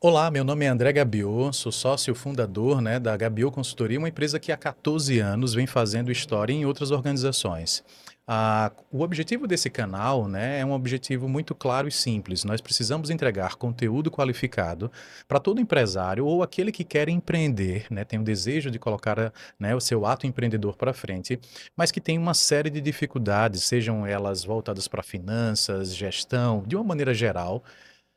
Olá, meu nome é André Gabiô, sou sócio fundador, da Gabiô Consultoria, uma empresa que há 14 anos vem fazendo história em outras organizações. O objetivo desse canal, é um objetivo muito claro e simples. Nós precisamos entregar conteúdo qualificado para todo empresário ou aquele que quer empreender, tem o desejo de colocar, o seu ato empreendedor para frente, mas que tem uma série de dificuldades, sejam elas voltadas para finanças, gestão, de uma maneira geral.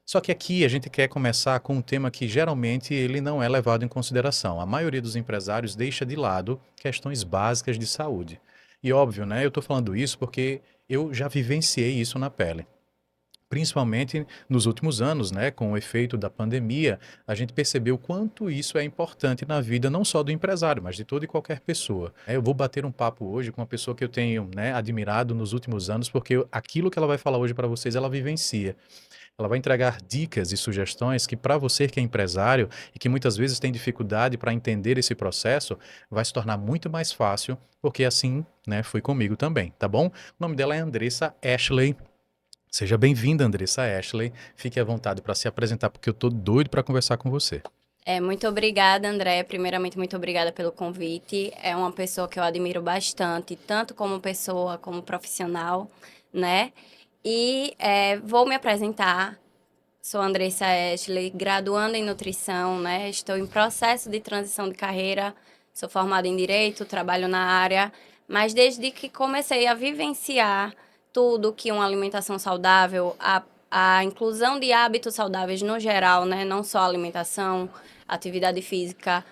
Só que aqui a gente quer começar com um tema que geralmente ele não é levado em consideração. A maioria dos empresários deixa de lado questões básicas de saúde. E óbvio, eu estou falando isso porque eu já vivenciei isso na pele. Principalmente nos últimos anos, com o efeito da pandemia, a gente percebeu o quanto isso é importante na vida não só do empresário, mas de toda e qualquer pessoa. Eu vou bater um papo hoje com uma pessoa que eu tenho, admirado nos últimos anos, porque aquilo que ela vai falar hoje para vocês, ela vivencia. Ela vai entregar dicas e sugestões que, para você que é empresário e que muitas vezes tem dificuldade para entender esse processo, vai se tornar muito mais fácil, porque assim, foi comigo também, tá bom? O nome dela é Andressa Ashley. Seja bem-vinda, Andressa Ashley. Fique à vontade para se apresentar, porque eu tô doido para conversar com você. Muito obrigada, André. Primeiramente, muito obrigada pelo convite. É uma pessoa que eu admiro bastante, tanto como pessoa, como profissional, né? E vou me apresentar. Sou Andressa Ashley, graduanda em nutrição, né? Estou em processo de transição de carreira. Sou formada em Direito, trabalho na área. Mas desde que comecei a vivenciar tudo que uma alimentação saudável, a inclusão de hábitos saudáveis no geral, né? Não só alimentação, atividade física,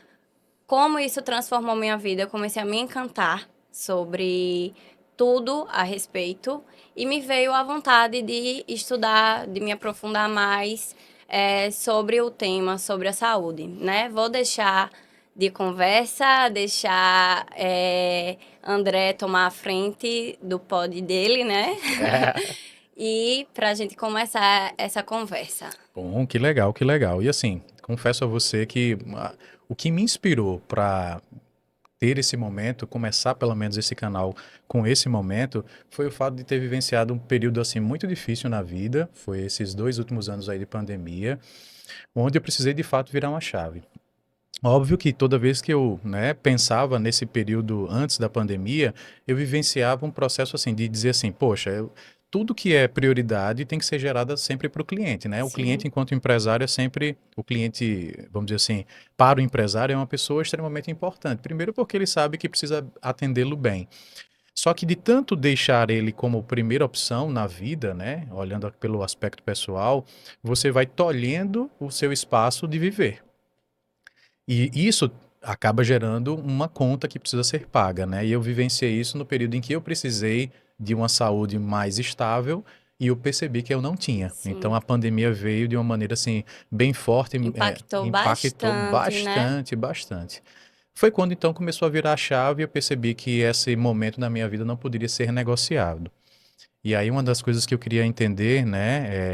como isso transformou minha vida, eu comecei a me encantar sobre tudo a respeito e me veio a vontade de estudar, de me aprofundar mais sobre o tema, sobre a saúde, né? Vou deixar de conversa, deixar André tomar a frente do pod dele, né? E para a gente começar essa conversa. Bom, que legal, que legal. E assim, confesso a você que o que me inspirou para ter esse momento, começar pelo menos esse canal com esse momento, foi o fato de ter vivenciado um período assim muito difícil na vida, foi esses 2 últimos anos aí de pandemia, onde eu precisei de fato virar uma chave. Óbvio que toda vez que eu, pensava nesse período antes da pandemia, eu vivenciava um processo assim de dizer assim, poxa, tudo que é prioridade tem que ser gerada sempre para o cliente, né? O cliente, Sim. enquanto empresário, é sempre o cliente, vamos dizer assim, para o empresário é uma pessoa extremamente importante. Primeiro porque ele sabe que precisa atendê-lo bem. Só que de tanto deixar ele como primeira opção na vida, olhando pelo aspecto pessoal, você vai tolhendo o seu espaço de viver. E isso acaba gerando uma conta que precisa ser paga, E eu vivenciei isso no período em que eu precisei de uma saúde mais estável e eu percebi que eu não tinha. Então Sim. a pandemia veio de uma maneira assim bem forte, Impactou impactou bastante, né? bastante, bastante. Foi quando então começou a virar a chave e eu percebi que esse momento na minha vida não poderia ser negociado. E aí uma das coisas que eu queria entender,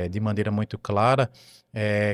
de maneira muito clara,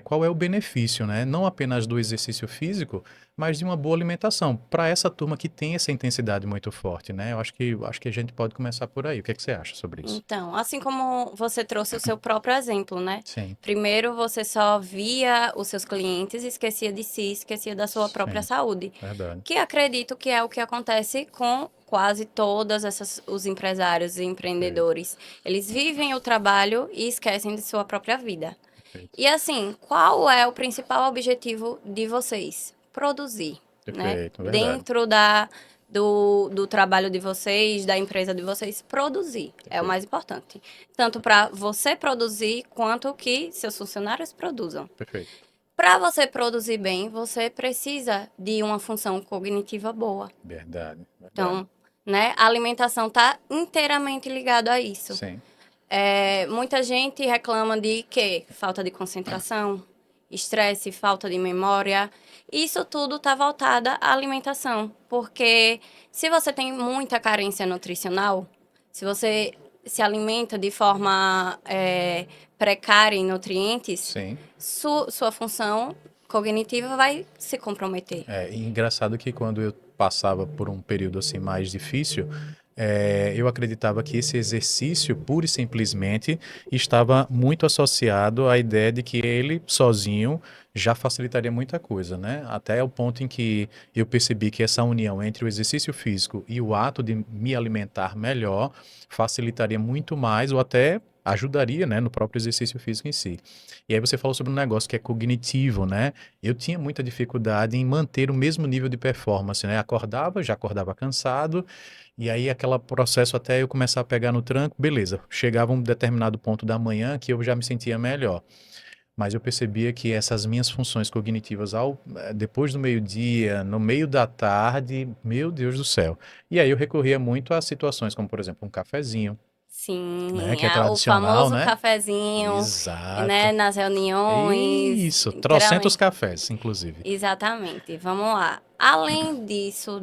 qual é o benefício, não apenas do exercício físico, mas de uma boa alimentação, para essa turma que tem essa intensidade muito forte, Eu acho que a gente pode começar por aí. O que é que você acha sobre isso? Então, assim como você trouxe o seu próprio exemplo, né? Sim, Primeiro você só via os seus clientes, esquecia de si, esquecia da sua própria sim, saúde. verdade. Que acredito que é o que acontece com quase todos os empresários e Perfeito, empreendedores. Eles vivem o trabalho e esquecem de sua própria vida. perfeito, E assim, qual é o principal objetivo de vocês? Produzir, né? perfeito, verdade, Dentro do trabalho de vocês, da empresa de vocês, produzir é o perfeito, mais importante. Tanto para você produzir, quanto que seus funcionários produzam. perfeito, Para você produzir bem, você precisa de uma função cognitiva boa. verdade, verdade. Então, né, a alimentação está inteiramente ligada a isso. Sim, Muita gente reclama de quê? Falta de concentração, estresse, falta de memória. Isso tudo está voltado à alimentação, porque se você tem muita carência nutricional, se você se alimenta de forma precária em nutrientes, Sim. sua função cognitiva vai se comprometer. É engraçado que quando eu passava por um período assim mais difícil, eu acreditava que esse exercício, pura e simplesmente, estava muito associado à ideia de que ele sozinho já facilitaria muita coisa, né? Até o ponto em que eu percebi que essa união entre o exercício físico e o ato de me alimentar melhor facilitaria muito mais ou até ajudaria, né, no próprio exercício físico em si. E aí você falou sobre um negócio que é cognitivo, né? Eu tinha muita dificuldade em manter o mesmo nível de performance, né? Acordava, já acordava cansado, e aí aquele processo até eu começar a pegar no tranco, beleza. Chegava um determinado ponto da manhã que eu já me sentia melhor. Mas eu percebia que essas minhas funções cognitivas depois do meio-dia, no meio da tarde, meu Deus do céu. E aí eu recorria muito a situações como, por exemplo, um cafezinho, né? Sim, Que é o tradicional, famoso né? cafezinho, Exato. né, nas reuniões, Isso, trocentos literalmente. cafés, inclusive. Exatamente. Vamos lá. Além disso,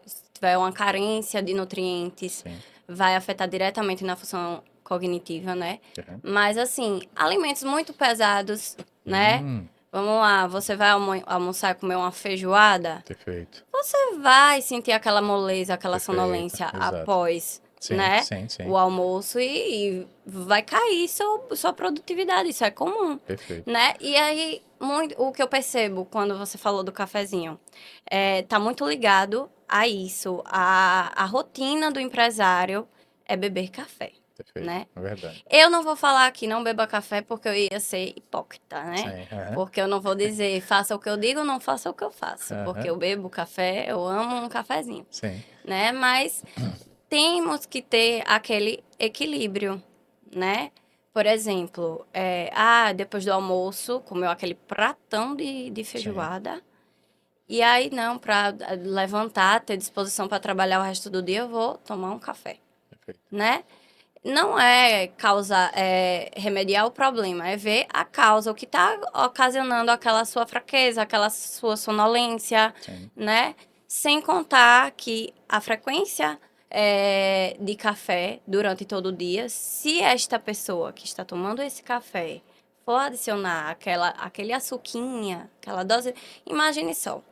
se tiver uma carência de nutrientes, Sim. vai afetar diretamente na função cognitiva, né? Uhum. Mas assim, alimentos muito pesados, né? Hum, Vamos lá, você vai almoçar e comer uma feijoada, perfeito. você vai sentir aquela moleza, aquela Perfeito, sonolência exato. após, Sim, né, sim, sim. o almoço e vai cair sua produtividade, isso é comum, Perfeito. né? E aí, o que eu percebo quando você falou do cafezinho, tá muito ligado a isso, a rotina do empresário é beber café, Perfeito. né? É verdade. Eu não vou falar que não beba café porque eu ia ser hipócrita, né? Sim, aham, Porque eu não vou dizer faça o que eu digo, não faça o que eu faço. Porque aham, eu bebo café, eu amo um cafezinho, sim, né? Mas temos que ter aquele equilíbrio, né? Por exemplo, depois do almoço, comeu aquele pratão de sim, feijoada. E aí, não, para levantar, ter disposição para trabalhar o resto do dia, eu vou tomar um café, perfeito. né? Não remediar o problema, é ver a causa, o que está ocasionando aquela sua fraqueza, aquela sua sonolência, Sim, né? Sem contar que a frequência de café durante todo o dia, se esta pessoa que está tomando esse café for adicionar aquele açuquinha, aquela dose, imagine só,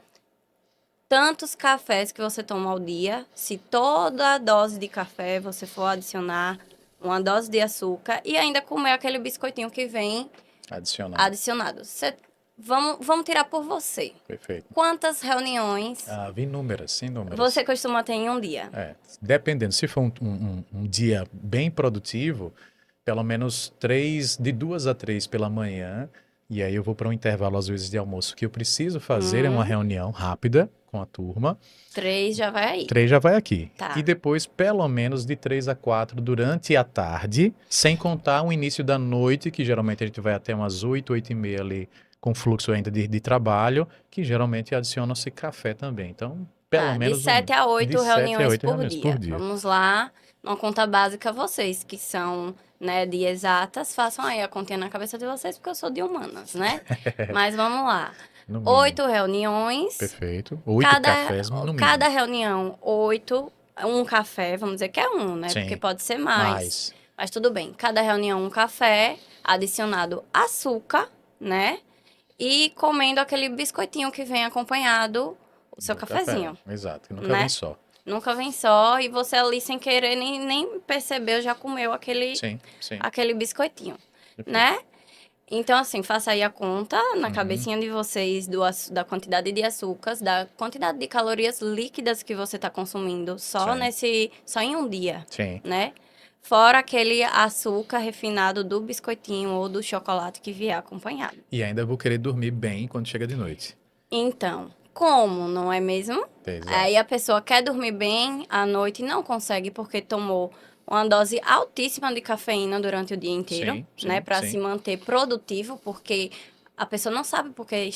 tantos cafés que você toma ao dia, se toda a dose de café você for adicionar uma dose de açúcar e ainda comer aquele biscoitinho que vem adicionado. adicionado. Vamos tirar por você. Perfeito. Quantas reuniões Ah, inúmeras, você inúmeras. costuma ter em um dia? Dependendo, se for um dia bem produtivo, pelo menos de 2 a 3 pela manhã, e aí eu vou para um intervalo, às vezes, de almoço. O que eu preciso fazer é uma Hum, reunião rápida com a turma. 3 já vai aí. 3 já vai aqui. E Tá. depois, pelo menos, de 3 a 4 durante a tarde, sem contar o início da noite, que geralmente a gente vai até umas 8, 8h30 ali, com fluxo ainda de trabalho, que geralmente adiciona-se café também. Então, pelo Tá, de menos 7 a de 8 7 a reuniões 8 por reuniões por dia. dia. Vamos lá, uma conta básica vocês, que são, né, de exatas, façam aí a continha na cabeça de vocês, porque eu sou de humanas, né? Mas vamos lá. No mínimo. 8 reuniões, Perfeito. 8 cada, cafés no mínimo. cada reunião, 8, um café, vamos dizer que é um, né? Porque Sim. pode ser mais. Mais. Mas tudo bem. Cada reunião, um café, adicionado açúcar, né? E comendo aquele biscoitinho que vem acompanhado o seu Do café. cafezinho, Exato. Que nunca vem né? só. Nunca vem só e você ali sem querer nem percebeu, já comeu Sim, sim. aquele biscoitinho, Perfeito. né? Então, assim, faça aí a conta na Uhum. cabecinha de vocês da quantidade de açúcares, da quantidade de calorias líquidas que você está consumindo Sim. só em um dia, Sim. né? Fora aquele açúcar refinado do biscoitinho ou do chocolate que vier acompanhado. E ainda vou querer dormir bem quando chega de noite. Então, como, não é mesmo? Aí Exato. a pessoa quer dormir bem à noite e não consegue porque tomou uma dose altíssima de cafeína durante o dia inteiro, Sim, né, sim, para se sim. manter produtivo, porque a pessoa não sabe porque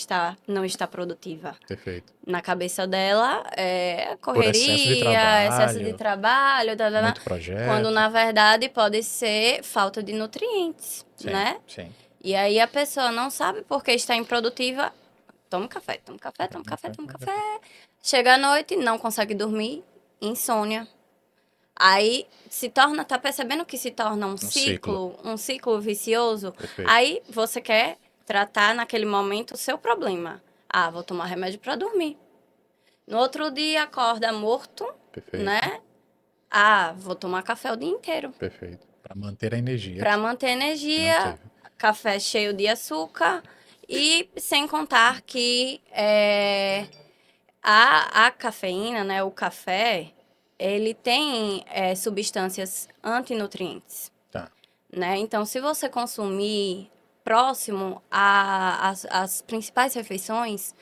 não está produtiva. Perfeito. Na cabeça dela, é Por excesso de correria, excesso de trabalho, trabalho, tá, tá, tá, muito quando projeto. na verdade pode ser falta de nutrientes, Sim, né? sim. E aí a pessoa não sabe porque está improdutiva. Toma café, toma café, Café, toma café, café, toma café. café. Chega à noite, não consegue dormir, insônia. Aí se torna, tá percebendo que se torna Um ciclo. um ciclo vicioso? Perfeito. Aí você quer tratar naquele momento o seu problema. Ah, vou tomar remédio para dormir. No outro dia acorda morto, Perfeito. né? Ah, vou tomar café o dia inteiro. Perfeito. Para manter a energia Para manter que não energia, teve. café cheio de açúcar e sem contar que a cafeína, né, o café, ele tem substâncias antinutrientes, Tá. né? Então, se você consumir próximo às principais refeições,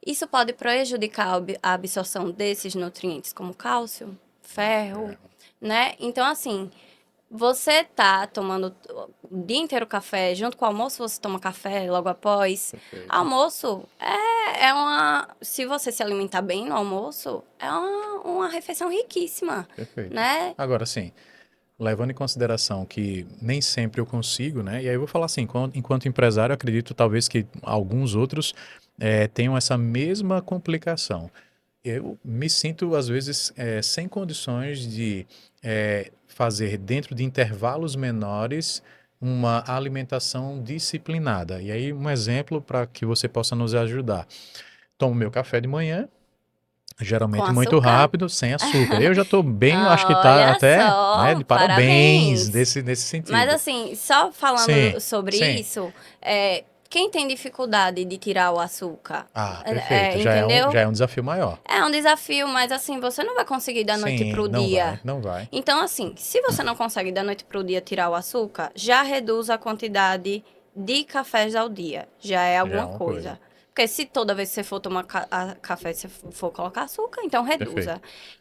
isso pode prejudicar a absorção desses nutrientes, como cálcio, ferro, Ferro. né? Então, assim, você tá tomando o dia inteiro café, junto com o almoço você toma café logo após. Perfeito. Almoço é uma. Se você se alimentar bem no almoço, é uma refeição riquíssima, Perfeito. né? Agora sim, levando em consideração que nem sempre eu consigo, né? E aí eu vou falar assim, enquanto empresário, eu acredito talvez que alguns outros tenham essa mesma complicação. Eu me sinto, às vezes, sem condições de fazer dentro de intervalos menores uma alimentação disciplinada. E aí, um exemplo para que você possa nos ajudar. Tomo meu café de manhã, Com geralmente muito açúcar. rápido, sem açúcar. Eu já estou bem, eu acho que está Olha até, né, só, de parabéns parabéns. nesse Mas sentido. assim, só Sim, falando sobre sim. isso, quem tem dificuldade de tirar o açúcar, Ah, perfeito. Já entendeu? é um desafio maior. É um desafio, mas assim, você não vai conseguir da noite Sim, pro não vai, dia. não vai. Então, assim, se você não consegue da noite pro dia tirar o açúcar, já reduz a quantidade de cafés ao dia. Já é Já é alguma uma coisa. coisa. Porque se toda vez que você for tomar café, você for colocar açúcar, então Perfeito. reduza.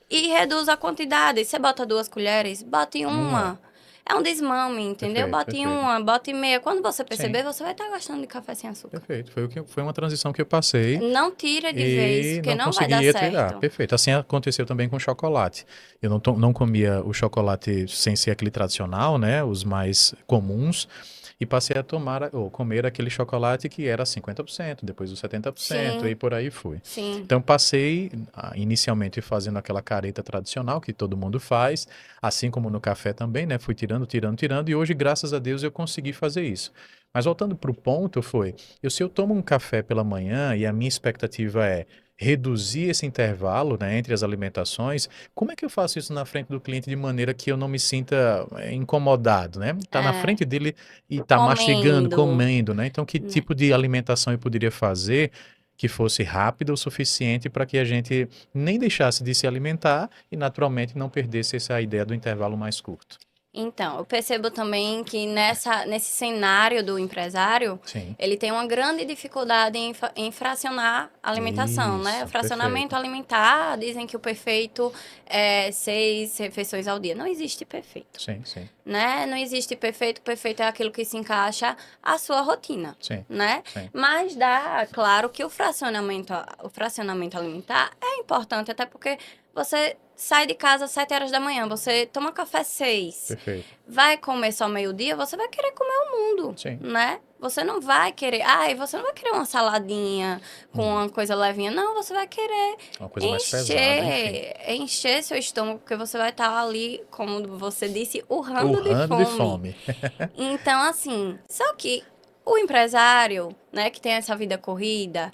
E reduz a quantidade. Você bota 2 colheres, bote Uma. uma. É um desmame, entendeu? Perfeito, Bote perfeito. uma, bote meia. Quando você Sim, perceber, você vai estar gastando de café sem açúcar. perfeito. Foi uma transição que eu passei Não tira de vez, e porque não não vai dar conseguia tirar. certo. Perfeito. Assim aconteceu também com chocolate. Eu não comia o chocolate sem ser aquele tradicional, né? Os mais comuns. E passei a tomar ou comer aquele chocolate que era 50%, depois os 70% e Sim, por aí fui. sim. Então passei inicialmente fazendo aquela careta tradicional que todo mundo faz, assim como no café também, né? Fui tirando, tirando, tirando e hoje, graças a Deus, eu consegui fazer isso. Mas voltando para o ponto foi, se eu tomo um café pela manhã e a minha expectativa é reduzir esse intervalo, né, entre as alimentações, como é que eu faço isso na frente do cliente de maneira que eu não me sinta incomodado, né? Tá na É, frente dele e tá mastigando, comendo, comendo, né? Então, que né? tipo de alimentação eu poderia fazer que fosse rápida o suficiente para que a gente nem deixasse de se alimentar e, naturalmente, não perdesse essa ideia do intervalo mais curto? Então, eu percebo também que nesse cenário do empresário, Sim. ele tem uma grande dificuldade em fracionar a alimentação, né? O Isso, fracionamento perfeito. alimentar, dizem que o perfeito é 6 refeições ao dia. Não existe perfeito, Sim, sim, né? Não existe perfeito, perfeito é aquilo que se encaixa à sua rotina, sim, né? sim. Mas dá, claro, que o fracionamento alimentar é importante, até porque você sai de casa às 7 horas da manhã, você toma café 6, Perfeito. vai comer só meio-dia, você vai querer comer o mundo, Sim. né? Você não vai querer, você não vai querer uma saladinha com Hum, uma coisa levinha, não, você vai querer uma coisa mais pesada, enfim. encher seu estômago, porque você vai estar ali, como você disse, urrando de Urrando de fome. fome. Então, assim, só que o empresário, né, que tem essa vida corrida,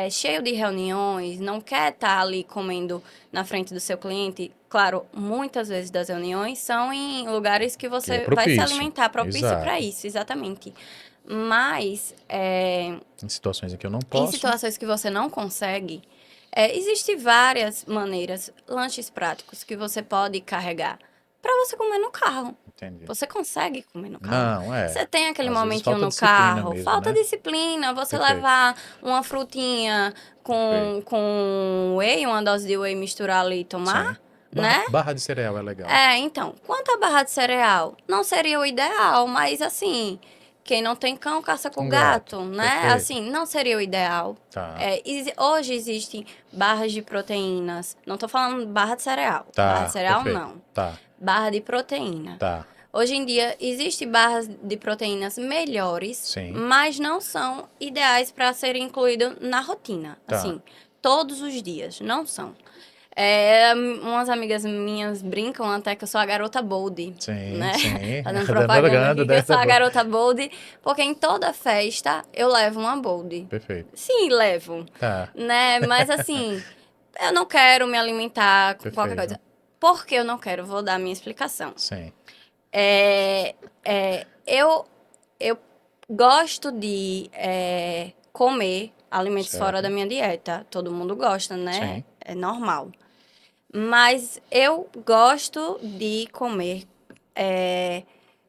cheio de reuniões, não quer estar ali comendo na frente do seu cliente. Claro, muitas vezes das reuniões são em lugares que Que é você vai se propício. alimentar, propício para Exato. isso, exatamente. Mas, Em situações em que eu não em posso, situações que você não consegue, existem várias maneiras, lanches práticos que você pode carregar para você comer no carro. entendi. Você consegue comer no carro. Não, é. Você tem aquele Às vezes momentinho falta no disciplina carro, mesmo, falta né? disciplina, você Perfeito, levar uma frutinha perfeito. com whey, uma dose de whey, misturar ali e Sim. tomar, Barra, né? barra de cereal é legal. Então, quanto à barra de cereal, não seria o ideal, mas assim, quem não tem cão caça com Com gato. gato, né? Perfeito. Assim, não seria o ideal. Tá, Hoje existem barras de proteínas, não tô falando barra de cereal, barra de tá, cereal perfeito. não, Tá, barra de proteína. tá. Hoje em dia, existem barras de proteínas melhores, Sim, mas não são ideais para serem incluídas na rotina. tá. Assim, todos os dias, não são. Umas amigas minhas brincam até que eu sou a garota bold, Sim, né? sim. Fazendo Dando propaganda propaganda aqui que eu sou dessa a boa. garota bold, porque em toda festa eu levo uma bold. Perfeito. Sim, levo, Tá, né? Mas assim, eu não quero me alimentar com qualquer perfeito. coisa. Por que eu não quero? Vou dar a minha explicação. Sim, É, eu gosto de comer alimentos fora da certo. minha dieta. Todo mundo gosta, né? Sim, É normal. Mas eu gosto de comer é,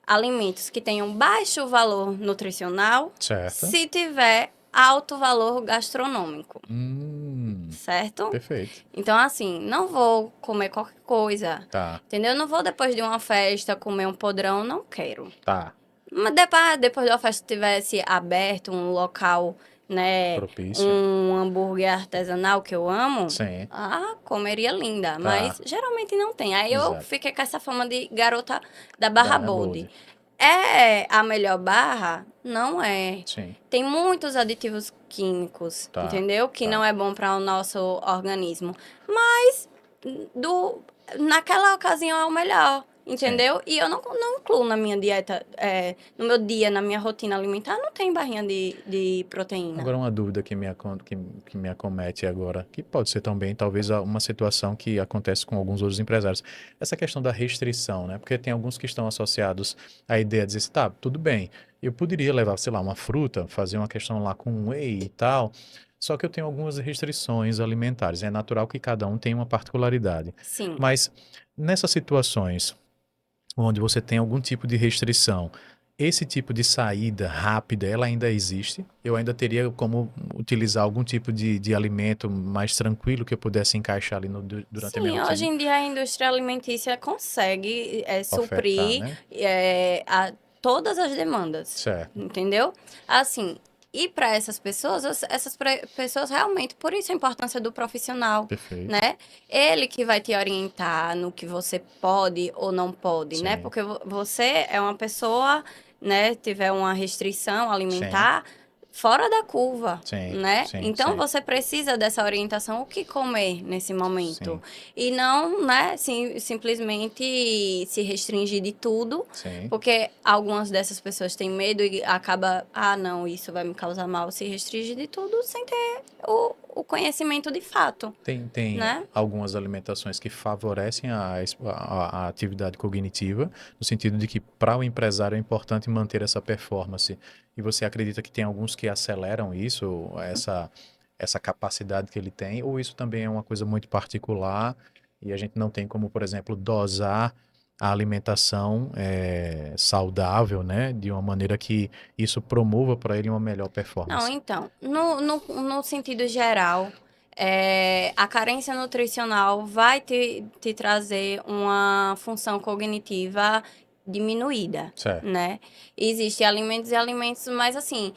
alimentos que tenham baixo valor nutricional, certo. se tiver alto valor gastronômico, Hum, certo? perfeito. Então, assim, não vou comer qualquer coisa, Tá, entendeu? Não vou depois de uma festa comer um podrão, não quero. tá. Mas depois da festa tivesse aberto um local, né, Propício. um hambúrguer artesanal que eu amo, Sim, comeria linda, mas tá. geralmente não tem. Aí eu Exato. fiquei com essa fama de garota da Barra Da Bold. Bold. É a melhor barra? Não é. Sim, Tem muitos aditivos químicos, tá, entendeu? Que não tá. é bom para o nosso organismo. Mas do, naquela ocasião é o melhor, Sim. entendeu? E eu não incluo na minha dieta, no meu dia, na minha rotina alimentar, não tem barrinha de proteína. Agora uma dúvida que me acomete agora, que pode ser também talvez uma situação que acontece com alguns outros empresários. Essa questão da restrição, né? Porque tem alguns que estão associados à ideia de dizer, assim, tá, tudo bem, eu poderia levar, sei lá, uma fruta, fazer uma questão lá com whey e tal, só que eu tenho algumas restrições alimentares. É natural que cada um tenha uma particularidade. Sim. Mas nessas situações onde você tem algum tipo de restrição, esse tipo de saída rápida, ela ainda existe? Eu ainda teria como utilizar algum tipo de alimento mais tranquilo que eu pudesse encaixar ali durante a minha Sim, hoje rotina? em dia a indústria alimentícia consegue Ofertar, suprir né? todas as demandas, Certo, entendeu? Assim, e para essas pessoas, pessoas realmente, por isso a importância do profissional, perfeito. né? Ele que vai te orientar no que você pode ou não pode, né? Sim, Porque você é uma pessoa, né, tiver uma restrição sim, alimentar fora da curva. sim, Né? sim, Então sim, você precisa dessa orientação, o que comer nesse momento. sim, E não, né, simplesmente se restringir de tudo, sim. porque algumas dessas pessoas têm medo e acaba, não, isso vai me causar mal, se restringir de tudo sem ter o conhecimento de fato, Tem né? algumas alimentações que favorecem a atividade cognitiva, no sentido de que para o empresário é importante manter essa performance. E você acredita que tem alguns que aceleram isso, essa capacidade que ele tem, ou isso também é uma coisa muito particular e a gente não tem como, por exemplo, dosar a alimentação saudável, né, de uma maneira que isso promova para ele uma melhor Não, performance. então, no sentido geral, a carência nutricional vai te trazer uma função cognitiva diminuída, Certo, né? Existem alimentos e alimentos, mas assim,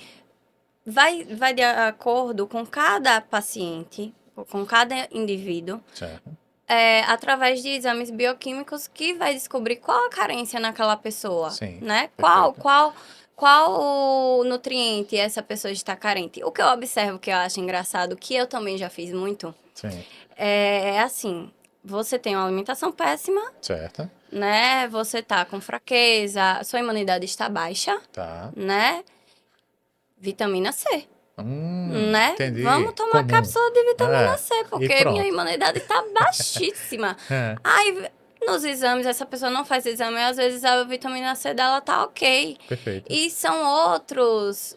vai de acordo com cada paciente, com cada indivíduo, certo. através de exames bioquímicos que vai descobrir qual a carência naquela pessoa, Sim, né? perfeito. Qual o nutriente essa pessoa está carente. O que eu observo que eu acho engraçado, que eu também já fiz muito, Sim, é assim, você tem uma alimentação péssima, certo. né? Você tá com fraqueza, sua imunidade está baixa, Tá. né? Vitamina C. Né? Vamos Entendi. tomar Comum. cápsula de vitamina É, C, e porque minha pronto. imunidade tá baixíssima. É, Aí, nos exames, essa pessoa não faz exame, às vezes a vitamina C dela tá ok. perfeito. E são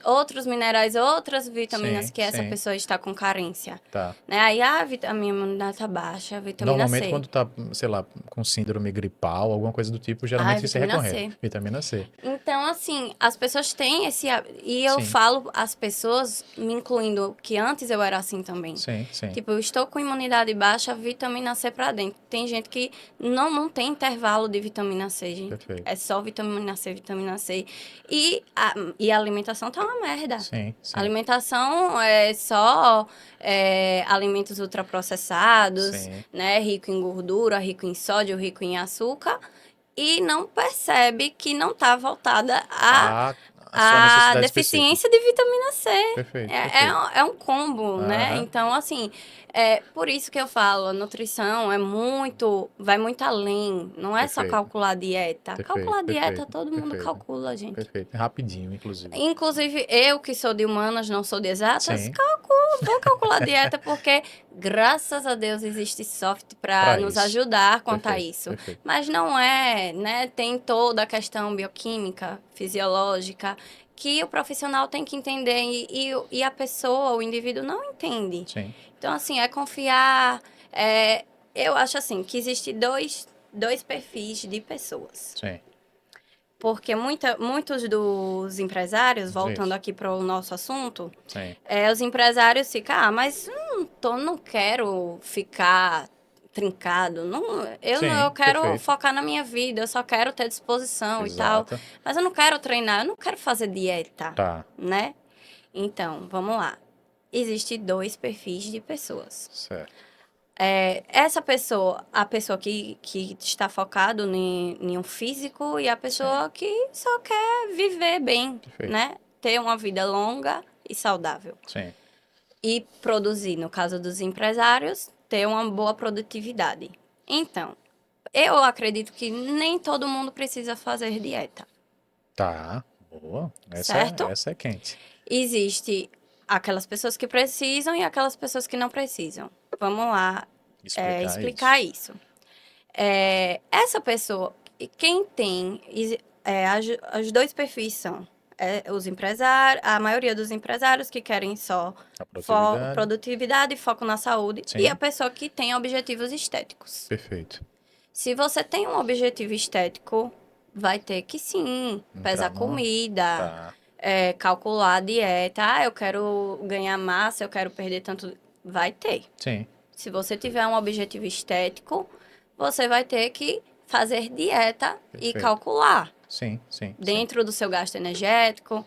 outros minerais, outras vitaminas Sim, que essa sim, pessoa está com carência. tá. Né? Aí, a minha imunidade tá baixa, vitamina Normalmente C. quando tá, sei lá, com síndrome gripal, alguma coisa do tipo, geralmente isso é Vitamina recorrente. C. Vitamina C. Então, assim, as pessoas têm esse. E eu Sim, falo as pessoas, me incluindo, que antes eu era assim também. sim, sim. Tipo, eu estou com imunidade baixa, vitamina C pra dentro. Tem gente que não tem intervalo de vitamina C, gente. Perfeito. É só vitamina C, vitamina C. E a alimentação tá uma merda. Sim, A sim, alimentação é só alimentos ultraprocessados, sim. né? Rico em gordura, rico em sódio, rico em açúcar. E não percebe que não tá voltada a A, sua a necessidade específica. deficiência de vitamina C. Perfeito, É, perfeito. é um combo, né? Aham, Então, assim, por isso que eu falo, a nutrição vai muito além. Não é só perfeito, calcular a dieta. perfeito, Calcular a dieta, perfeito, todo mundo perfeito, calcula, gente. perfeito. Rapidinho, inclusive. Inclusive, eu que sou de humanas, não sou de exatas, Sim, vou calcular a dieta porque, graças a Deus, existe software para para nos isso. ajudar quanto a Perfeito, isso. perfeito. Mas não é, né? Tem toda a questão bioquímica, fisiológica, que o profissional tem que entender e a pessoa, o indivíduo, não entende. Sim, Então, assim, é confiar. Eu acho assim que existe dois perfis de pessoas. sim. Porque muitos dos empresários, voltando Isso, aqui para o nosso assunto, sim. os empresários ficam, mas não quero ficar trincado. Eu Sim, quero perfeito. focar na minha vida, eu só quero ter disposição e tal. Exato. Mas eu não quero treinar, eu não quero fazer dieta, Tá, né? Então, vamos lá. Existem dois perfis de pessoas. certo. Essa pessoa, a pessoa que está focado em um físico e a Sim, pessoa que só quer viver bem, perfeito. né? Ter uma vida longa e saudável. Sim, E produzir, no caso dos empresários, ter uma boa produtividade. Então, eu acredito que nem todo mundo precisa fazer dieta, tá. Boa. certo? Essa é quente. Existe aquelas pessoas que precisam e aquelas pessoas que não precisam. Vamos lá, Explicar isso. explicar isso. Essa pessoa, quem tem, os dois perfis são os empresários, a maioria dos empresários que querem só A produtividade. produtividade e foco na saúde, e a Sim, pessoa que tem objetivos estéticos. perfeito. Se você tem um objetivo estético, vai ter que sim, Entrar pesar no. comida, Tá. calcular a dieta. Eu quero ganhar massa, eu quero perder tanto. Vai ter. Sim, Se você tiver um objetivo estético, você vai ter que fazer dieta e perfeito. calcular Sim, sim, sim. dentro do seu gasto energético.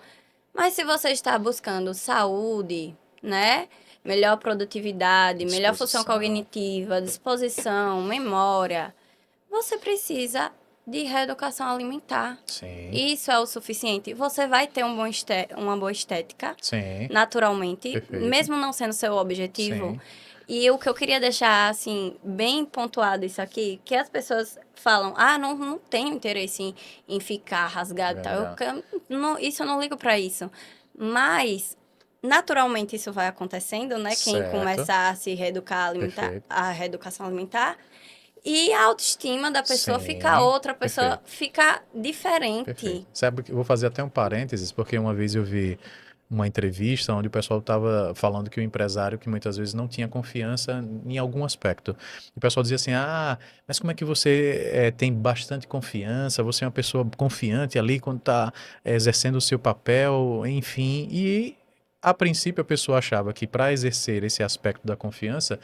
Mas se você está buscando saúde, né? Melhor produtividade, melhor função Disposição. cognitiva, disposição, memória, você precisa de reeducação alimentar. Sim, Isso é o suficiente. Você vai ter uma boa estética, sim, naturalmente, perfeito. mesmo não sendo seu objetivo. Sim, E o que eu queria deixar, assim, bem pontuado isso aqui, que as pessoas falam, não tenho interesse em ficar rasgado e tal. ganhar. Isso eu não ligo para isso. Mas, naturalmente, isso vai acontecendo, né? Quem Certo, começar a se reeducar alimentar, perfeito. a reeducação alimentar. E a autoestima da pessoa fica Sim, outra, a pessoa perfeito. fica Perfeito. diferente. Sabe que eu vou fazer até um parênteses, porque uma vez eu vi uma entrevista onde o pessoal estava falando que o empresário que muitas vezes não tinha confiança em algum aspecto. E o pessoal dizia assim: Ah, mas como é que você tem bastante confiança? Você é uma pessoa confiante ali quando está exercendo o seu papel, enfim. E a princípio a pessoa achava que para exercer esse aspecto da confiança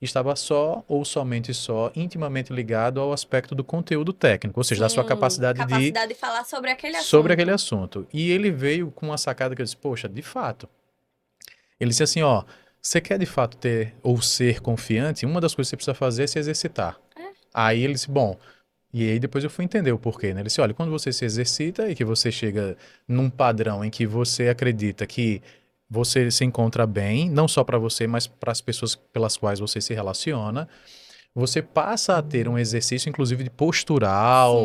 estava só ou somente só intimamente ligado ao aspecto do conteúdo técnico, ou seja, da sua Sim, capacidade de capacidade de falar sobre aquele sobre aquele assunto. assunto. E ele veio com uma sacada que eu disse, poxa, de fato. Ele disse assim, ó, você quer de fato ter ou ser confiante? Uma das coisas que você precisa fazer é se exercitar. Aí ele disse, bom, e aí depois eu fui entender o porquê, né? Ele disse, olha, quando você se exercita e que você chega num padrão em que você acredita que você se encontra bem, não só para você, mas para as pessoas pelas quais você se relaciona, você passa a ter um exercício, inclusive, de postural,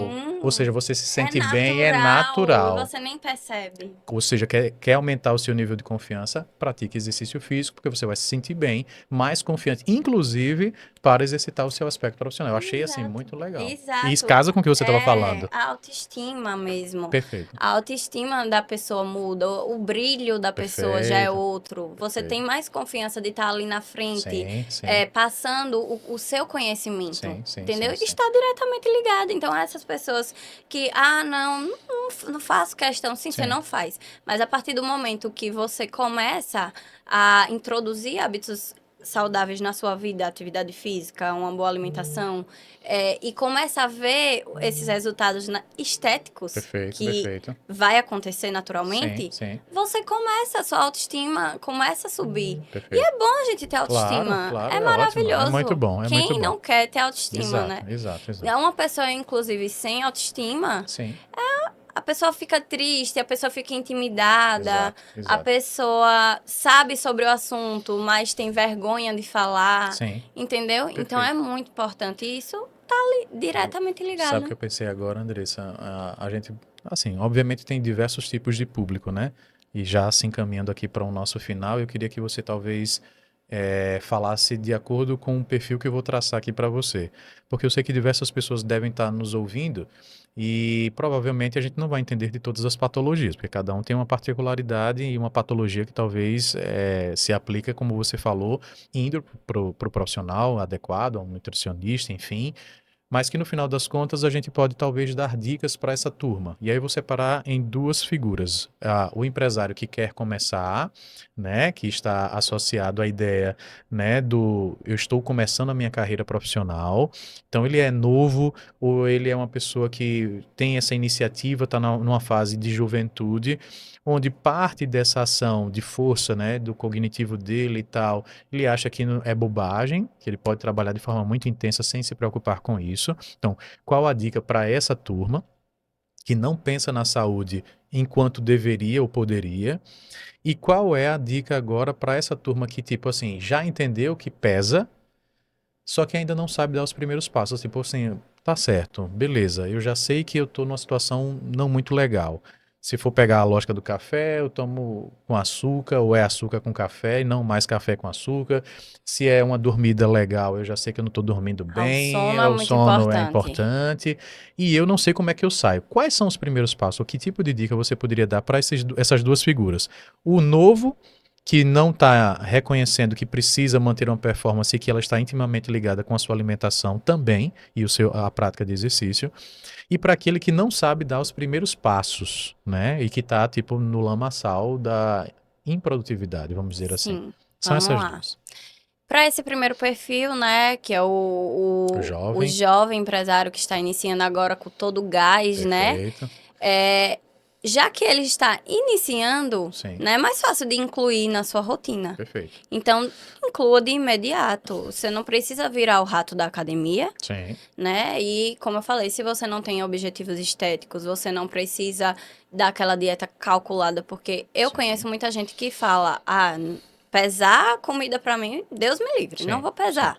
ou Sim, seja, você se é sente bem, é natural e natural. você nem percebe. Ou seja, quer aumentar o seu nível de confiança, pratique exercício físico, porque você vai se sentir bem, mais confiante, inclusive para exercitar o seu aspecto profissional. Eu achei assim Exato. muito legal. E isso Exato. casa com o que você estava É falando. a autoestima mesmo. Perfeito. A autoestima da pessoa muda, o brilho da pessoa já é Perfeito. outro. Você tem Perfeito. mais confiança de estar ali na frente, Sim, sim. passando o seu conhecimento, Sim, sim, entendeu? sim, E sim. está diretamente ligado. Então, essas pessoas que, não faço questão, sim, você Sim. não faz. Mas a partir do momento que você começa a introduzir hábitos saudáveis na sua vida, atividade física, uma boa alimentação, e começa a ver esses resultados estéticos Perfeito, que perfeito. vai acontecer Sim, naturalmente, sim. você começa, a sua autoestima começa a subir. E Perfeito. é bom a gente ter Claro, autoestima, claro, é é ótimo. É muito maravilhoso. bom, é muito Quem bom. não quer ter autoestima, Exato, né? exato, exato. É uma pessoa, inclusive, sem autoestima, Sim, a pessoa fica triste, a pessoa fica intimidada, Exato, a exato. pessoa sabe sobre o assunto, mas tem vergonha de falar, Sim, entendeu? Então é perfeito. muito importante. E isso tá diretamente Sabe o que ligado. eu pensei agora, Andressa? A gente, assim, obviamente tem diversos tipos de público, né? E já se encaminhando aqui para o nosso final, eu queria que você talvez falasse de acordo com o perfil que eu vou traçar aqui para você. Porque eu sei que diversas pessoas devem estar nos ouvindo e provavelmente a gente não vai entender de todas as patologias, porque cada um tem uma particularidade e uma patologia que talvez se aplica, como você falou, indo para o profissional adequado, a um nutricionista, enfim, mas que no final das contas a gente pode talvez dar dicas para essa turma. E aí eu vou separar em duas figuras. O empresário que quer começar, né, que está associado à ideia, né, do eu estou começando a minha carreira profissional. Então ele é novo ou ele é uma pessoa que tem essa iniciativa, está numa fase de juventude, onde parte dessa ação de força, né, do cognitivo dele e tal, ele acha que é bobagem, que ele pode trabalhar de forma muito intensa sem se preocupar com isso. Então, qual a dica para essa turma que não pensa na saúde enquanto deveria ou poderia? E qual é a dica agora para essa turma que, tipo assim, já entendeu que pesa, só que ainda não sabe dar os primeiros passos? Tipo assim, tá certo, beleza, eu já sei que eu tô numa situação não muito legal. Se for pegar a lógica do café, eu tomo com açúcar, ou é açúcar com café e não mais café com açúcar. Se é uma dormida legal, eu já sei que eu não estou dormindo O bem, sono é o muito sono é importante. importante, e eu não sei como é que eu saio. Quais são os primeiros passos? Ou que tipo de dica você poderia dar para essas duas figuras? O novo que não está reconhecendo que precisa manter uma performance e que ela está intimamente ligada com a sua alimentação também e a prática de exercício, e para aquele que não sabe dar os primeiros passos, né? E que está tipo no lamaçal da improdutividade, vamos dizer assim. Sim, São vamos essas lá. duas. Para esse primeiro perfil, né, que é O o jovem, jovem empresário que está iniciando agora com todo o gás, né? perfeito. É, já que ele está iniciando, Sim, né, é mais fácil de incluir na sua rotina. perfeito. Então, inclua de imediato. Você não precisa virar o rato da academia, Sim, né? E, como eu falei, se você não tem objetivos estéticos, você não precisa daquela dieta calculada, porque eu sim, conheço muita gente que fala: ah, pesar comida pra mim, Deus me livre, não sim, vou sim, pesar.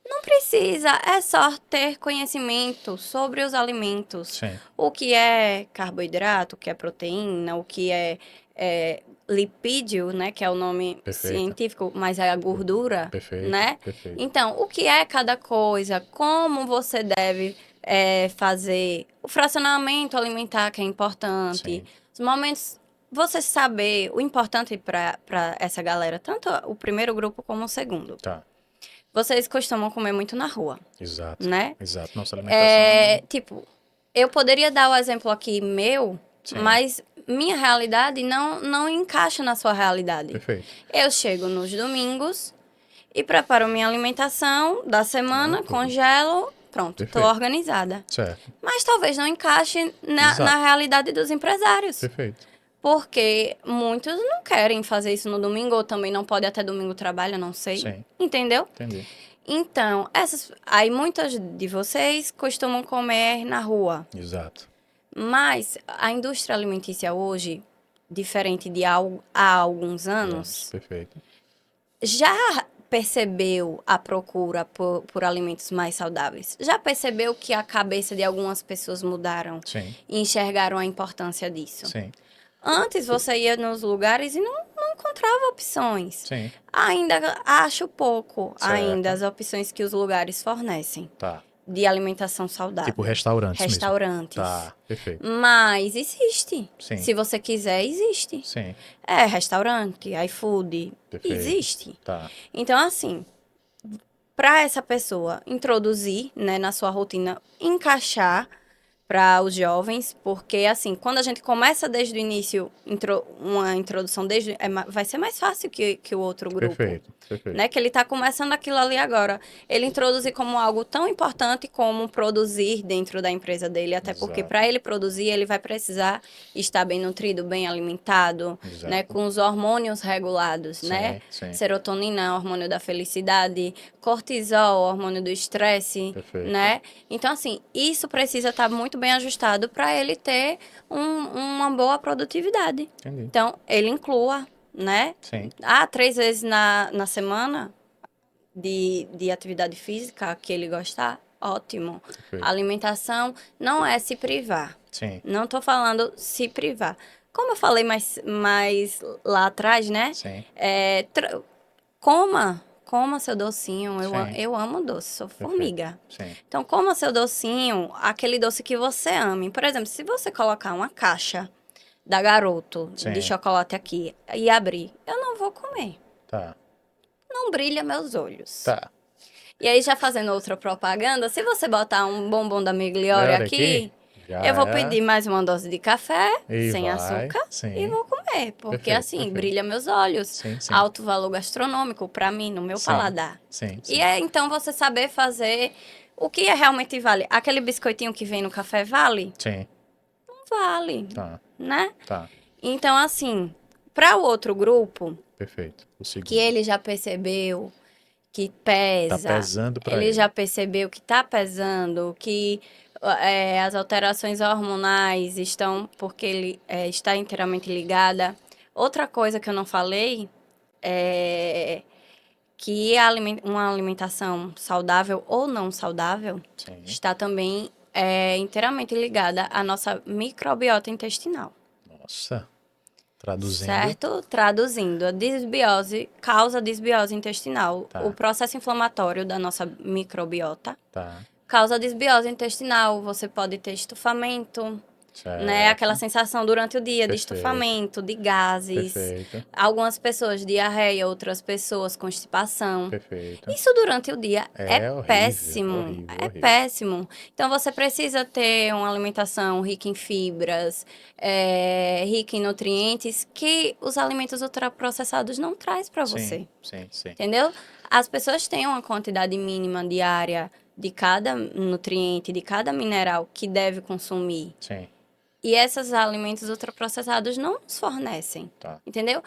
Não precisa, é só ter conhecimento sobre os alimentos. sim. O que é carboidrato, o que é proteína, o que é lipídio, né, que é o nome Perfeito. científico, mas é a gordura, Perfeito, né? perfeito. Então, o que é cada coisa, como você deve fazer o fracionamento alimentar, que é importante, Sim, os momentos, você saber o importante para essa galera, tanto o primeiro grupo como o segundo. tá. Vocês costumam comer muito na rua, Exato, né? exato. Nossa alimentação, Tipo, eu poderia dar o exemplo aqui meu, sim, mas minha realidade não encaixa na sua realidade. perfeito. Eu chego nos domingos e preparo minha alimentação da semana, Tranquilo, congelo, pronto, tô perfeito. organizada. Certo, Mas talvez não encaixe na exato, realidade dos empresários. perfeito. Porque muitos não querem fazer isso no domingo, ou também não pode até domingo trabalho, não sei. Sim, Entendeu? entendi. Então, aí muitas de vocês costumam comer na rua, Exato. mas a indústria alimentícia hoje, diferente de há alguns Anos, anos, perfeito. já percebeu a procura por alimentos mais saudáveis? Já percebeu que a cabeça de algumas pessoas mudaram Sim, e enxergaram a importância disso? sim, Antes você ia nos lugares e não encontrava opções. sim. Ainda acho pouco ainda Certo. as opções que os lugares fornecem Tá. de alimentação Tipo saudável. restaurantes mesmo. Restaurantes. Tá, perfeito. Mas existe. Sim, Se você quiser, existe. sim, É, restaurante, iFood, perfeito. existe. Tá. Então, assim, para essa pessoa introduzir, né, na sua rotina, encaixar para os jovens, porque assim, quando a gente começa desde o início, uma introdução desde, vai ser mais fácil que o outro grupo, Perfeito, perfeito. né? Que ele está começando aquilo ali agora. Ele introduzir como algo tão importante como produzir dentro da empresa dele, até porque Exato, para ele produzir, ele vai precisar estar bem nutrido, bem alimentado, né? exato. Com os hormônios regulados, né? Sim, sim, Serotonina, hormônio da felicidade, cortisol, hormônio do estresse, perfeito. né? Então, assim, isso precisa estar muito muito bem ajustado para ele ter uma boa produtividade. Entendi. Então, ele inclua, né? Sim. 3 vezes na semana de atividade física que ele gostar, ótimo. Perfeito. A alimentação não é se privar. Sim. Não tô falando se privar. Como eu falei mais lá atrás, né? Sim. Coma seu docinho. Sim. Eu amo doce, sou Perfeito. formiga. Sim. Então, coma seu docinho, aquele doce que você ame. Por exemplo, se você colocar uma caixa da Garoto de Sim. chocolate aqui e abrir, eu não vou comer. Tá. Não brilha meus olhos. Tá. E aí, já fazendo outra propaganda, se você botar um bombom da Migliore Olha aqui, já eu vou é. pedir mais uma dose de café, E sem vai. açúcar, e Sim. vou comer. Porque Perfeito, assim, perfeito. brilha meus olhos. Sim, sim. Alto valor gastronômico para mim, no meu Sim. paladar. Sim, E sim. é então você saber fazer o que realmente vale. Aquele biscoitinho que vem no café vale? Sim. Não vale, Tá. né? Tá. Então, assim, para o outro grupo, Perfeito. O segundo. que ele já percebeu que Tá pesa, pesando pra ele ele. já percebeu que tá pesando, que as alterações hormonais estão, porque ele está inteiramente ligada. Outra coisa que eu não falei é que uma alimentação saudável ou não saudável Sim. está também inteiramente ligada à nossa microbiota intestinal. Nossa. Traduzindo. Certo? Traduzindo, a desbiose causa desbiose intestinal. Tá. O processo inflamatório da nossa microbiota Tá. causa desbiose intestinal. Você pode ter estufamento, né? Aquela Certo. sensação durante o dia de Perfeito. estufamento, de gases. Perfeito. Algumas pessoas diarreia, outras pessoas constipação. Perfeito. Isso durante o dia É é horrível, péssimo, horrível, é horrível. péssimo. Então você precisa ter uma alimentação rica em fibras, rica em nutrientes que os alimentos ultraprocessados não traz para Sim, você, sim, sim. entendeu? As pessoas têm uma quantidade mínima diária de cada nutriente, de cada mineral que deve consumir. Sim. E esses alimentos ultraprocessados não nos fornecem, Tá. entendeu?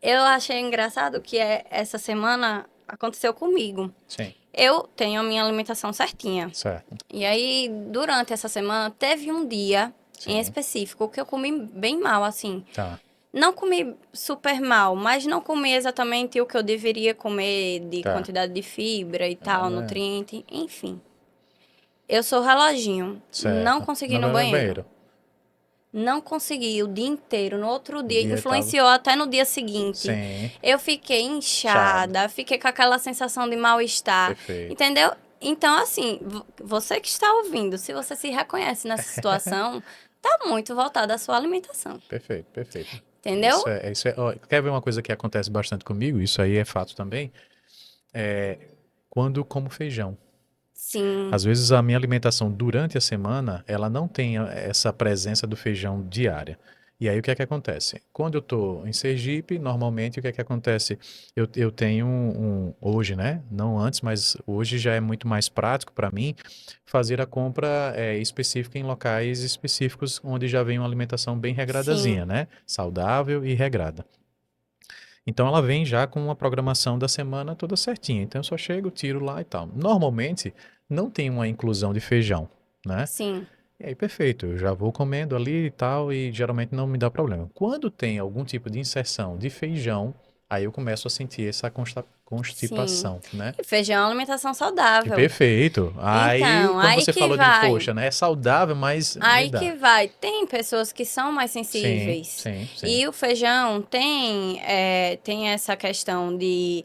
Eu achei engraçado que essa semana aconteceu comigo. Sim. Eu tenho a minha alimentação certinha. Certo. E aí, durante essa semana, teve um dia Sim. em específico que eu comi bem mal, assim. Tá. Não comi super mal, mas não comi exatamente o que eu deveria comer de Tá. quantidade de fibra e tal, Ah, nutriente, enfim. Eu sou reloginho, não certo. consegui ir Não no vai no banheiro. Não consegui o dia inteiro, no outro dia, dia influenciou até no dia seguinte. Sim. Eu fiquei inchada, fiquei com aquela sensação de mal-estar, Perfeito. entendeu? Então, assim, você que está ouvindo, se você se reconhece nessa situação, tá muito voltada à sua alimentação, Perfeito, perfeito. entendeu? Ó, quer ver uma coisa que acontece bastante comigo? Isso aí é fato também. Quando como feijão. Sim, Às vezes a minha alimentação durante a semana, ela não tem essa presença do feijão diária. E aí o que é que acontece? Quando eu estou em Sergipe, normalmente o que é que acontece? Eu tenho hoje, né? Não antes, mas hoje já é muito mais prático para mim fazer a compra específica em locais específicos onde já vem uma alimentação bem regradazinha, sim, né? Saudável e regrada. Então ela vem já com uma programação da semana toda certinha. Então eu só chego, tiro lá e tal. Normalmente não tem uma inclusão de feijão, né? sim, E aí perfeito, eu já vou comendo ali e tal e geralmente não me dá problema. Quando tem algum tipo de inserção de feijão, aí eu começo a sentir essa sim. constipação, né? E feijão é uma alimentação E saudável. perfeito. Aí, Então, quando aí você que falou de, vai. poxa, né? É saudável, mas me Aí que dá. vai. Tem pessoas que são mais Sim, sensíveis. sim, sim. E o feijão tem essa questão de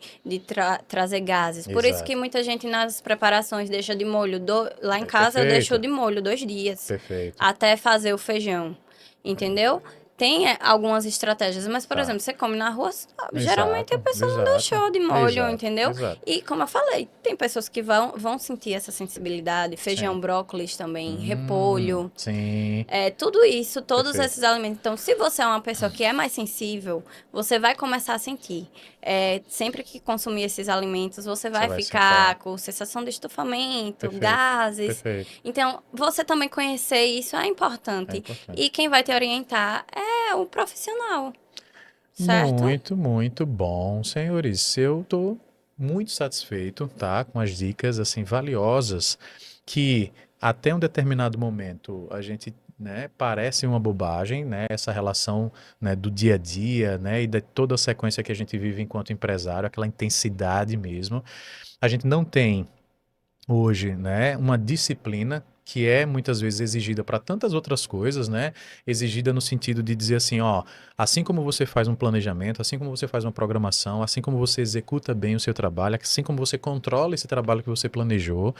trazer gases. Por isso que Exato. muita gente nas preparações deixa de molho. Lá em casa eu deixo Perfeito, de molho 2 dias perfeito. até fazer o feijão. Entendeu? Tem algumas estratégias, mas, por Tá. exemplo, você come na rua, geralmente a Exato, pessoa não exato, deixou de molho, exato, entendeu? exato. E, como eu falei, tem pessoas que vão sentir essa sensibilidade. Sim. Feijão, brócolis também, repolho. Sim, Tudo isso, todos perfeito. esses alimentos. Então, se você é uma pessoa que é mais sensível, você vai começar a sentir. Sempre que consumir esses alimentos, você Você vai vai ficar sentar. com sensação de estufamento, Perfeito, gases. perfeito. Então, você também conhecer isso é É importante. importante. E quem vai te orientar é o profissional, certo? Muito, muito bom, senhores. Eu estou muito satisfeito, tá? Com as dicas assim valiosas que até um determinado momento, a gente, né, parece uma bobagem, né, essa relação, né, do dia a dia, né, e de toda a sequência que a gente vive enquanto empresário, aquela intensidade mesmo. A gente não tem hoje, né, uma disciplina que é muitas vezes exigida para tantas outras coisas, né? Exigida no sentido de dizer assim, ó, assim como você faz um planejamento, assim como você faz uma programação, assim como você executa bem o seu trabalho, assim como você controla esse trabalho que você planejou,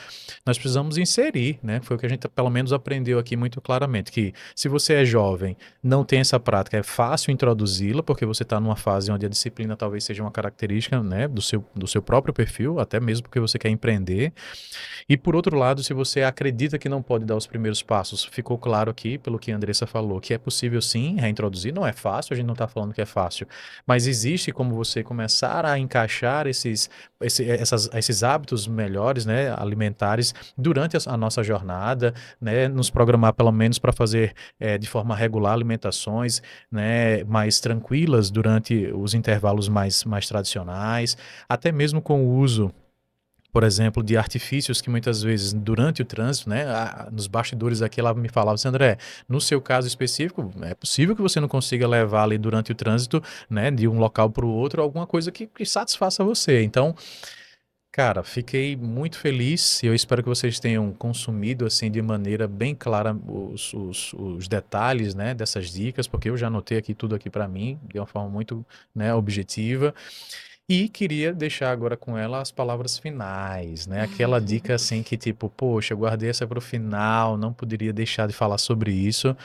nós precisamos inserir, né? Foi o que a gente pelo menos aprendeu aqui muito claramente, que se você é jovem, não tem essa prática, é fácil introduzi-la, porque você está numa fase onde a disciplina talvez seja uma característica, né, do seu próprio perfil, até mesmo porque você quer empreender. E por outro lado, se você acredita que não pode dar os primeiros passos, ficou claro aqui, pelo que a Andressa falou, que é possível sim reintroduzir, não é fácil, a gente não está falando que é fácil, mas existe como você começar a encaixar esses hábitos melhores, né, alimentares, durante a nossa jornada, né, nos programar pelo menos para fazer de forma regular alimentações, né, mais tranquilas durante os intervalos mais tradicionais, até mesmo com o uso, por exemplo, de artifícios que muitas vezes durante o trânsito, né, nos bastidores aqui ela me falava assim, André, no seu caso específico, é possível que você não consiga levar ali durante o trânsito, né, de um local para o outro, alguma coisa que satisfaça você. Então, cara, fiquei muito feliz e eu espero que vocês tenham consumido assim de maneira bem clara os detalhes, né, dessas dicas, porque eu já anotei aqui tudo aqui para mim de uma forma muito, né, objetiva. E queria deixar agora com ela as palavras finais, né? Aquela dica assim que tipo, poxa, eu guardei essa para o final, não poderia deixar de falar sobre isso.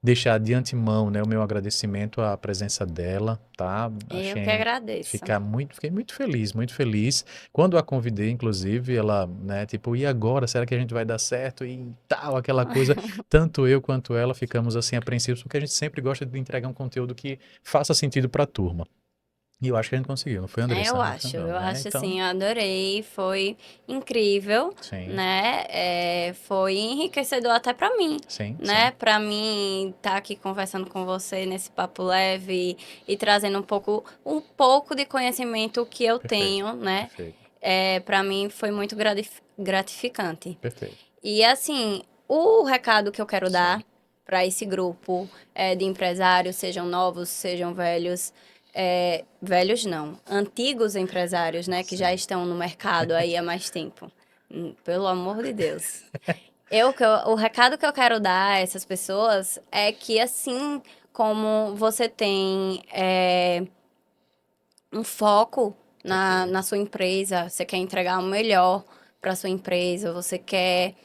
Deixar de antemão, né, o meu agradecimento à presença dela, tá? Eu que Achei agradeço. fiquei muito feliz, muito feliz. Quando a convidei, inclusive, ela, né, tipo, e agora? Será que a gente vai dar certo? E tal, aquela coisa. Tanto eu quanto ela ficamos assim apreensivos, porque a gente sempre gosta de entregar um conteúdo que faça sentido para a turma. E eu acho que a gente conseguiu, não foi, Andressa? Não, Eu né? acho Então, assim, eu adorei, foi incrível, sim, né? Foi enriquecedor até pra mim, sim, né? sim. Pra mim estar aqui conversando com você nesse papo leve e trazendo um pouco de conhecimento que eu Perfeito, tenho, né? perfeito, Para mim foi muito gratificante. perfeito. E assim, o recado que eu quero dar Sim, para esse grupo de empresários, sejam novos, sejam velhos, velhos não, antigos empresários, né, que já sim. estão no mercado aí há mais tempo. Pelo amor de Deus. O recado que eu quero dar a essas pessoas é que assim como você tem um foco na Perfeito, sua empresa, você quer entregar o melhor para sua empresa, você quer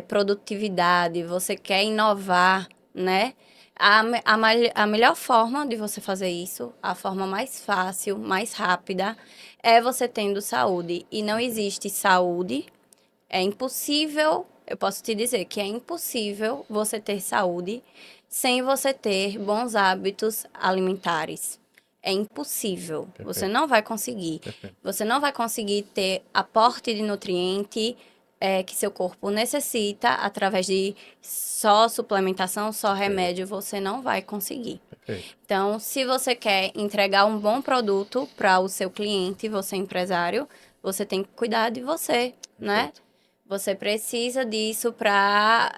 produtividade, você quer inovar, né? A melhor forma de você fazer isso, a forma mais fácil, mais rápida, é você tendo saúde. E não perfeito, existe saúde, é impossível, eu posso te dizer que é impossível você ter saúde sem você ter bons hábitos alimentares. É impossível. Você perfeito, não vai conseguir. perfeito, Você não vai conseguir ter aporte de nutriente que seu corpo necessita através de só suplementação, só perfeito, remédio. Você não vai conseguir. perfeito, Então, se você quer entregar um bom produto para o seu cliente, você é empresário, você tem que cuidar de você, né? perfeito. Você precisa disso para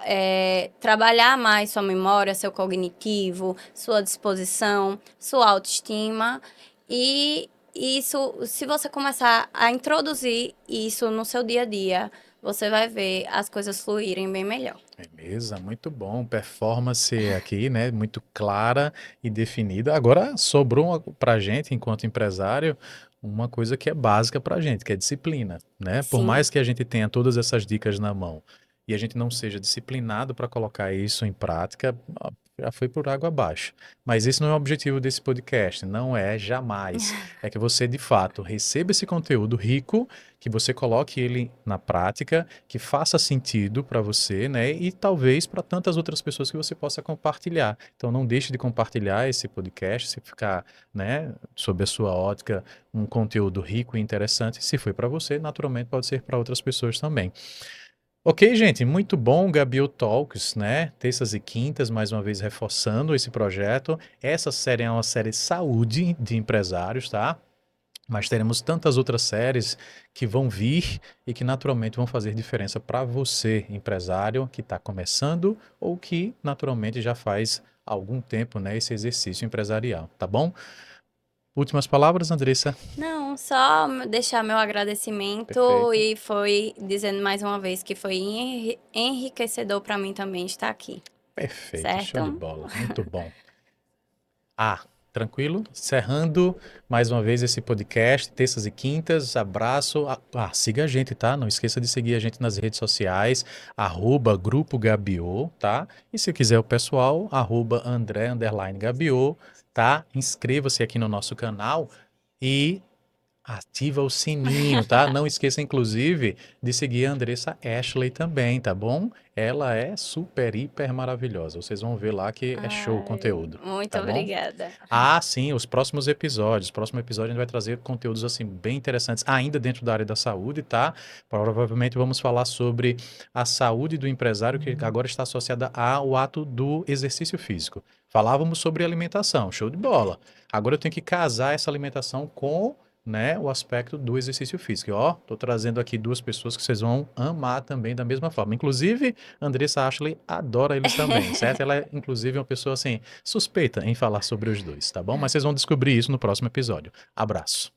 trabalhar mais sua memória, seu cognitivo, sua disposição, sua autoestima. E isso, se você começar a introduzir isso no seu dia a dia, você vai ver as coisas fluírem bem melhor. Beleza, muito bom. Performance aqui, né? Muito clara e definida. Agora sobrou para gente, enquanto empresário, uma coisa que é básica para a gente, que é disciplina, né? Por Sim, mais que a gente tenha todas essas dicas na mão e a gente não seja disciplinado para colocar isso em prática, ó, já foi por água abaixo. Mas esse não é o objetivo desse podcast, não é jamais. É que você, de fato, receba esse conteúdo rico, que você coloque ele na prática, que faça sentido para você, né? E talvez para tantas outras pessoas que você possa compartilhar. Então não deixe de compartilhar esse podcast, se ficar, né, sob a sua ótica, um conteúdo rico e interessante. Se foi para você, naturalmente pode ser para outras pessoas também. Ok, gente, muito bom, Gabriel Talks, né? Terças e quintas, mais uma vez reforçando esse projeto. Essa série é uma série saúde de empresários, tá? Mas teremos tantas outras séries que vão vir e que naturalmente vão fazer diferença para você, empresário, que está começando ou que naturalmente já faz algum tempo, né, esse exercício empresarial, tá bom? Últimas palavras, Andressa? Não, só deixar meu agradecimento Perfeito. e foi dizendo mais uma vez que foi enriquecedor para mim também estar aqui, Perfeito, show de certo? bola, muito bom. Ah, tranquilo? Encerrando mais uma vez esse podcast, terças e quintas. Abraço. Siga a gente, tá? Não esqueça de seguir a gente nas redes sociais, @Grupo Gabiô, tá? E se quiser o pessoal, @André_Gabiô, tá? Inscreva-se aqui no nosso canal e ativa o sininho, tá? Não esqueça, inclusive, de seguir a Andressa Ashley também, tá bom? Ela é super, hiper maravilhosa. Vocês vão ver lá que é show o Ai, conteúdo, muito tá bom? obrigada. Ah, sim, os próximos episódios. Próximo episódio a gente vai trazer conteúdos assim bem interessantes, ainda dentro da área da saúde, tá? Provavelmente vamos falar sobre a saúde do empresário que agora está associada ao ato do exercício físico. Falávamos sobre alimentação, show de bola. Agora eu tenho que casar essa alimentação com, né, o aspecto do exercício físico. E, ó, tô trazendo aqui duas pessoas que vocês vão amar também da mesma forma. Inclusive, Andressa Ashley adora eles também, certo? Ela é, inclusive, uma pessoa assim suspeita em falar sobre os dois, tá bom? Mas vocês vão descobrir isso no próximo episódio. Abraço.